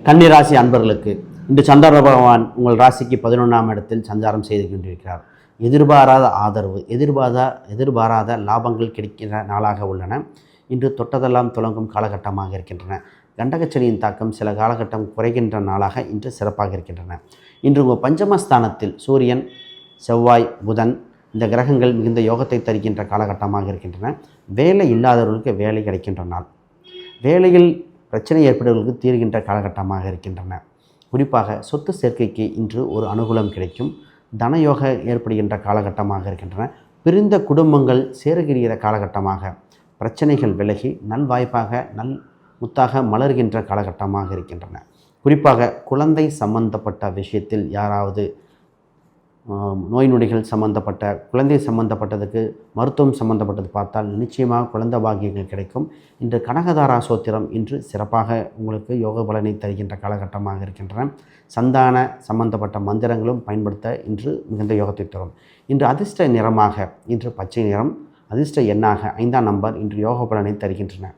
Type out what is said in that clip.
கன்னிராசி அன்பர்களுக்கு இன்று சந்திர பகவான் உங்கள் ராசிக்கு 11ஆம் இடத்தில் சஞ்சாரம் செய்து கொண்டிருக்கிறார். எதிர்பாராத ஆதரவு, எதிர்பாராத லாபங்கள் கிடைக்கிற நாளாக உள்ளன. இன்று தொட்டதெல்லாம் துலங்கும் காலகட்டமாக இருக்கின்றன. கண்டகச்சனியின் தாக்கம் சில காலகட்டம் குறைகின்ற நாளாக இன்று சிறப்பாக இருக்கின்றன. இன்று உங்கள் பஞ்சமஸ்தானத்தில் சூரியன், செவ்வாய், புதன் இந்த கிரகங்கள் மிகுந்த யோகத்தை தருகின்ற காலகட்டமாக இருக்கின்றன. வேலை இல்லாதவர்களுக்கு வேலை கிடைக்கின்ற நாள், வேலையில் பிரச்சனை ஏற்படுவதற்கு தீர்கின்ற காலகட்டமாக இருக்கின்றன. குறிப்பாக சொத்து சேர்க்கைக்கு இன்று ஒரு அனுகூலம் கிடைக்கும். தனயோக ஏற்படுகின்ற காலகட்டமாக இருக்கின்றன. பிரிந்த குடும்பங்கள் சேருகிற காலகட்டமாக, பிரச்சனைகள் விலகி நல்வாய்ப்பாக முத்தாக மலர்கின்ற காலகட்டமாக இருக்கின்றன. குறிப்பாக குழந்தை சம்பந்தப்பட்ட விஷயத்தில் யாராவது நோய் நொடிகள் சம்பந்தப்பட்ட, குழந்தை சம்பந்தப்பட்டதுக்கு மருத்துவம் சம்பந்தப்பட்டது பார்த்தால் நிச்சயமாக குழந்தை பாக்கியங்கள் கிடைக்கும். இன்று கனகதாரா சோத்திரம் இன்று சிறப்பாக உங்களுக்கு யோக பலனை தருகின்ற காலகட்டமாக இருக்கின்றன. சந்தான சம்பந்தப்பட்ட மந்திரங்களும் பயன்படுத்த இன்று மிகுந்த யோகத்தை தரும். இன்று அதிர்ஷ்ட நிறமாக இன்று பச்சை நிறம், அதிர்ஷ்ட எண்ணாக 5ஆம் நம்பர் இன்று யோக பலனை தருகின்றன.